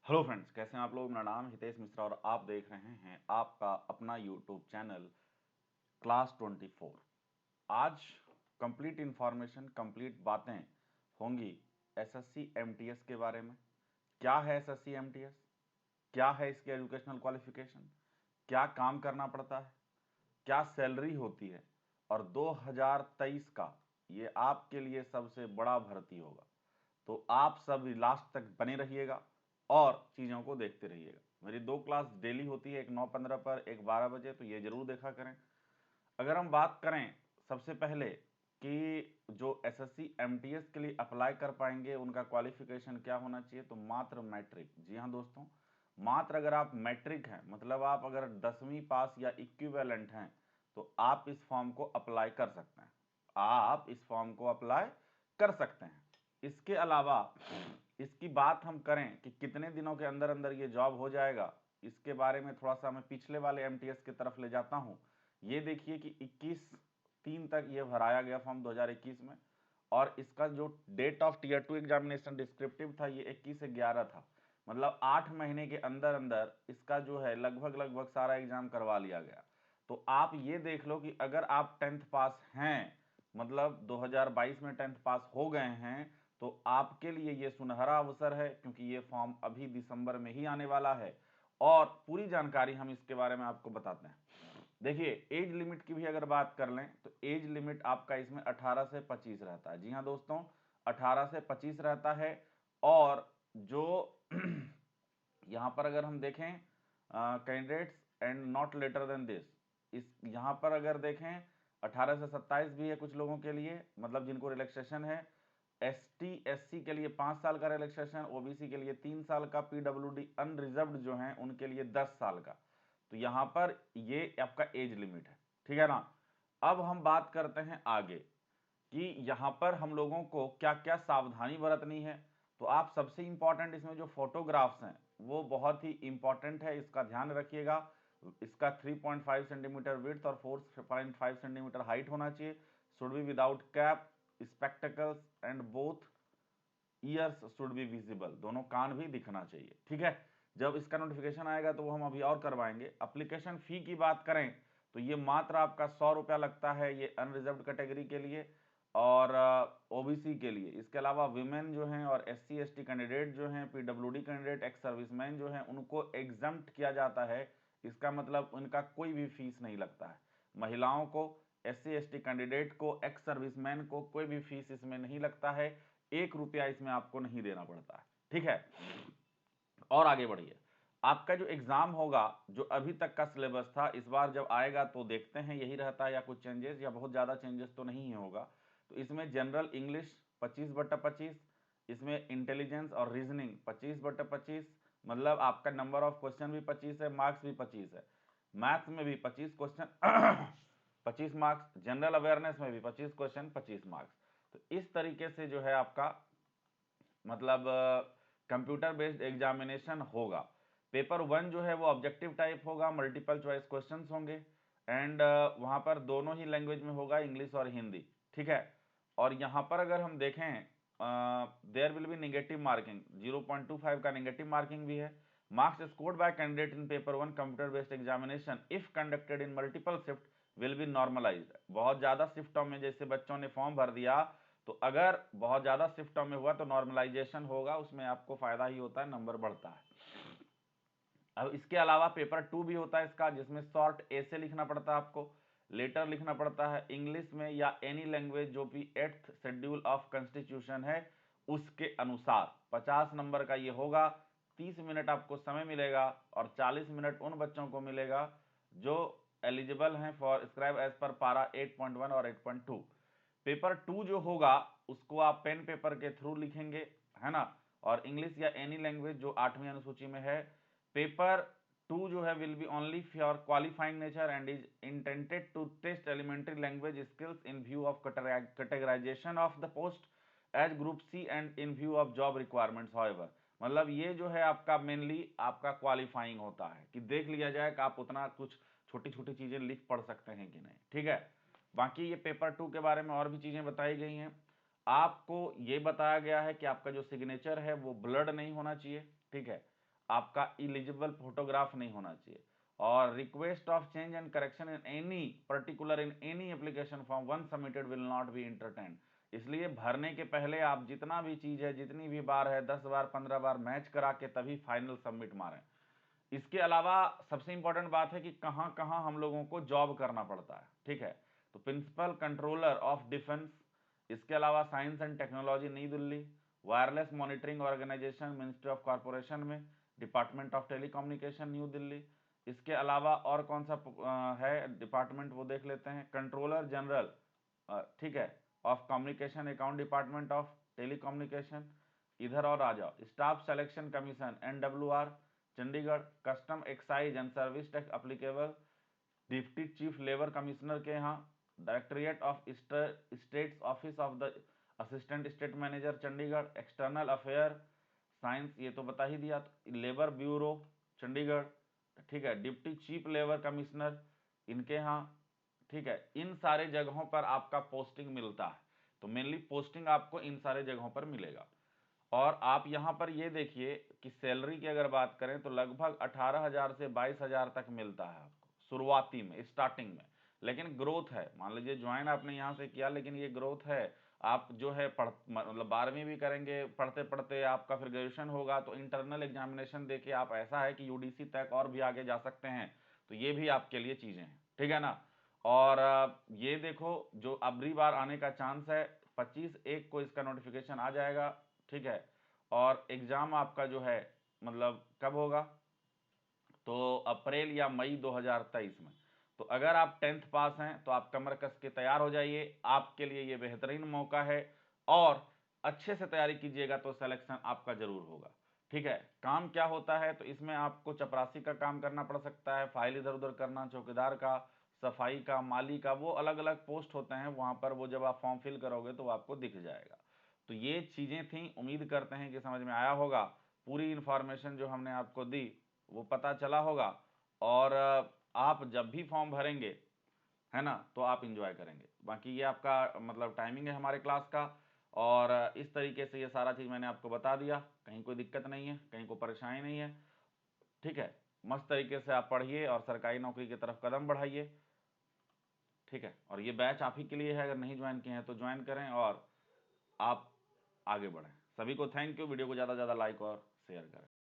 Hello friends, कैसे हैं आप लोग। मेरा नाम हितेश मिश्रा और आप देख रहे हैं आपका अपना यूट्यूब चैनल क्लास 24। आज कंप्लीट इन्फॉर्मेशन, कंप्लीट बातें होंगी एसएससी एमटीएस के बारे में। क्या है एसएससी एमटीएस, क्या है इसकी एजुकेशनल क्वालिफिकेशन, क्या काम करना पड़ता है, क्या सैलरी होती है, और 2023 का ये आपके लिए सबसे बड़ा भर्ती होगा। तो आप सब लास्ट तक बने रहिएगा और चीज़ों को देखते रहिएगा। मेरी 2 क्लास डेली होती है, एक 9:15 पर, एक 12 बजे, तो ये जरूर देखा करें। अगर हम बात करें सबसे पहले कि जो एसएससी एमटीएस के लिए अप्लाई कर पाएंगे उनका क्वालिफिकेशन क्या होना चाहिए, तो मात्र मैट्रिक। जी हाँ दोस्तों, मात्र अगर आप मैट्रिक हैं, मतलब आप अगर 10वीं पास या इक्विवेलेंट हैं, तो आप इस फॉर्म को अप्लाई कर सकते हैं। आप इस फॉर्म को अप्लाई कर सकते हैं। इसके अलावा इसकी बात हम करें कि कितने दिनों के अंदर अंदर ये जॉब हो जाएगा, इसके बारे में थोड़ा सा मैं पिछले वाले एमटीएस की तरफ ले जाता हूं। ये देखिए कि 21/3 तक ये भराया गया फॉर्म 2021 में, और इसका जो date of tier 2 examination descriptive था ये 21/11 था। मतलब 8 महीने के अंदर अंदर इसका जो है लगभग लगभग सारा एग्जाम करवा लिया गया। तो आप ये देख लो कि अगर आप 10th पास हैं, मतलब 2022 में 10th पास हो गए हैं, तो आपके लिए ये सुनहरा अवसर है, क्योंकि ये फॉर्म अभी दिसंबर में ही आने वाला है। और पूरी जानकारी हम इसके बारे में आपको बताते हैं। देखिए, एज लिमिट की भी अगर बात कर लें तो एज लिमिट आपका इसमें 18 से 25 रहता है। जी हाँ दोस्तों, 18 से 25 रहता है। और जो यहाँ पर अगर हम देखें candidates and not later than this, इस यहाँ पर अगर देखें 18 से 27 भी है कुछ लोगों के लिए, मतलब जिनको रिलैक्सेशन है। एसटी एससी के लिए 5 साल का रिलैक्सेशन, ओबीसी के लिए 3 साल का, पीडब्ल्यूडी अनरिजर्व्ड जो हैं उनके लिए 10 साल का। तो यहाँ पर ये आपका एज लिमिट है, ठीक है ना। अब हम बात करते हैं आगे कि यहाँ पर हम लोगों को क्या क्या सावधानी बरतनी है। तो आप सबसे इंपॉर्टेंट इसमें जो फोटोग्राफ्स हैं वो बहुत ही इंपॉर्टेंट है, इसका ध्यान रखिएगा। इसका 3.5 सेंटीमीटर विड्थ और 4.5 सेंटीमीटर हाइट होना चाहिए। Should be without cap, spectacles and both years should be visible, दोनों कान भी दिखना चाहिए, ठीक है। जब इसका नोटिफिकेशन आएगा तो वो हम अभी और करवाएंगे। एप्लीकेशन फी की बात करें तो ये मात्र आपका 100 रुपया लगता है, ये अनरिजर्व्ड कैटेगरी के लिए और ओबीसी के लिए। इसके अलावा विमेन जो हैं और एससी एसटी कैंडिडेट जो हैं, पीडब्ल्यूडी कैंडिडेट, एक्स सर्विसमैन जो हैं, उनको एग्जम्प्ट किया जाता है। इसका मतलब उनका कोई भी फीस नहीं लगता है। महिलाओं को, एससी एसटी कैंडिडेट को, एक्स सर्विसमैन को कोई भी फीस इसमें नहीं लगता है। 1 रुपया इसमें आपको नहीं देना पड़ता है, ठीक है। और आगे बढ़िए, आपका जो एग्जाम होगा, जो अभी तक का सिलेबस था, इस बार जब आएगा तो देखते हैं यही रहता है या कुछ चेंजेस, या बहुत ज़्यादा चेंजेस तो नहीं होगा। तो इसमें जनरल इंग्लिश 25/25, इसमें इंटेलिजेंस और रीजनिंग 25/25, मतलब आपका नंबर ऑफ क्वेश्चन भी 25 है, मार्क्स भी 25 है। मैथ्स में भी 25 क्वेश्चन 25 मार्क्स, जनरल अवेयरनेस में भी 25 क्वेश्चन 25 मार्क्स। तो इस तरीके से जो है आपका मतलब कंप्यूटर बेस्ड एग्जामिनेशन होगा। पेपर 1 जो है वो ऑब्जेक्टिव टाइप होगा, मल्टीपल चॉइस क्वेश्चंस होंगे, एंड वहाँ पर दोनों ही लैंग्वेज में होगा, इंग्लिश और हिंदी, ठीक है। और यहाँ पर अगर हम देखें there will be negative marking, 0.25 का नेगेटिव मार्किंग भी है। Marks scored by candidate in paper 1 computer based examination if conducted in multiple shift will be normalised. बहुत ज़्यादा शिफ्टों में जैसे बच्चों ने फॉर्म भर दिया, तो अगर बहुत ज़्यादा शिफ्टों में हुआ तो नॉर्मलाइजेशन होगा, उसमें आपको फ़ायदा ही होता है, नंबर बढ़ता है। अब इसके अलावा पेपर 2 भी होता है इसका, जिसमें शॉर्ट ऐसे लिखना पड़ता है आपको, लेटर लिखना पड़ता है इंग्लिश में या एनी लैंग्वेज जो भी 8th शेड्यूल ऑफ कॉन्स्टिट्यूशन है उसके अनुसार। 50 नंबर का ये होगा। 30 मिनट आपको समय मिलेगा और 40 मिनट उन बच्चों को मिलेगा जो एलिजिबल हैं फॉर स्क्राइब एज पर पारा 8.1 और 8.2। पेपर 2 जो होगा उसको आप पेन पेपर के थ्रू लिखेंगे, है ना। और इंग्लिश या एनी लैंग्वेज जो 8वीं अनुसूची में है। पेपर 2 जो है will be only for qualifying nature and is intended to test elementary language skills in view of categorisation of the post as group C and in view of job requirements. However, मतलब ये जो है आपका mainly आपका qualifying होता है कि देख लिया जाए कि आप उतना कुछ छोटी छोटी चीजें लिख पढ़ सकते हैं कि नहीं, ठीक है। बाकी ये पेपर 2 के बारे में और भी चीजें बताई गई हैं। आपको ये बताया गया है कि आपका जो सिग्नेचर है वो ब्लड नहीं होना चाहिए, ठीक है। आपका इलिजिबल फोटोग्राफ नहीं होना चाहिए। और request of change and correction in any particular in any application form one submitted will not be entertained. इसलिए भरने के पहले आप जितना भी चीज है, जितनी भी बार है, 10 बार 15 बार मैच करा के तभी फाइनल सबमिट मारें। इसके अलावा सबसे इंपॉर्टेंट बात है कि कहां कहां हम लोगों को जॉब करना पड़ता है, ठीक है। तो प्रिंसिपल कंट्रोलर ऑफ डिफेंस, इसके अलावा science and technology Nai Delhi, wireless monitoring organisation ministry of corporation में, department of telecommunication new Delhi. इसके अलावा और कौन सा है डिपार्टमेंट वो देख लेते हैं, कंट्रोलर जनरल, ठीक है, of communication account department of telecommunication. इधर और आ जाओ, staff selection commission NWR Chandigarh, custom excise and service tax applicable deputy chief labour commissioner के यहाँ, directorate of states office of the assistant state manager Chandigarh, external affair science ये तो बता ही दिया, labour bureau Chandigarh, ठीक है, डिप्टी चीफ लेबर कमिश्नर इनके यहाँ, ठीक है। इन सारे जगहों पर आपका पोस्टिंग मिलता है। तो मेनली पोस्टिंग आपको इन सारे जगहों पर मिलेगा। और आप यहाँ पर ये देखिए कि सैलरी की अगर बात करें तो लगभग 18,000 से 22,000 तक मिलता है आपको शुरुआती में, स्टार्टिंग में। लेकिन ग्रोथ है, मान लीजिए ज्वाइन आपने यहाँ से किया, लेकिन ये ग्रोथ है। आप जो है मतलब 12वीं भी करेंगे, पढ़ते पढ़ते आपका फिर ग्रेजुएशन होगा तो इंटरनल एग्जामिनेशन देके आप, ऐसा है कि UDC तक और भी आगे जा सकते हैं। तो ये भी आपके लिए चीज़ें हैं, ठीक है ना। और ये देखो जो अगली बार आने का चांस है, 25/1 को इसका नोटिफिकेशन आ जाएगा, ठीक है। और एग्जाम आपका जो है मतलब कब होगा, तो अप्रैल या मई 2023 में। तो अगर आप 10th पास हैं तो आप कमर कस के तैयार हो जाइए, आपके लिए ये बेहतरीन मौका है। और अच्छे से तैयारी कीजिएगा तो सिलेक्शन आपका जरूर होगा, ठीक है। काम क्या होता है, तो इसमें आपको चपरासी का काम करना पड़ सकता है, फाइल इधर उधर करना, चौकीदार का, सफाई का, माली का, वो अलग अलग पोस्ट होते हैं वहां पर। वो जब आप फॉर्म फिल करोगे तो आपको दिख जाएगा। तो ये चीजें थी, उम्मीद करते हैं कि समझ में आया होगा। पूरी इंफॉर्मेशन जो हमने आपको दी वो पता चला होगा। और आप जब भी फॉर्म भरेंगे, है ना, तो आप इंजॉय करेंगे। बाकी ये आपका मतलब टाइमिंग है हमारे क्लास का। और इस तरीके से ये सारा चीज़ मैंने आपको बता दिया, कहीं कोई दिक्कत नहीं है, कहीं कोई परेशानी नहीं है, ठीक है। मस्त तरीके से आप पढ़िए और सरकारी नौकरी की तरफ कदम बढ़ाइए, ठीक है। और ये बैच आप ही के लिए है, अगर नहीं ज्वाइन किए हैं तो ज्वाइन करें और आप आगे बढ़ें। सभी को थैंक यू। वीडियो को ज़्यादा से ज़्यादा लाइक और शेयर करें।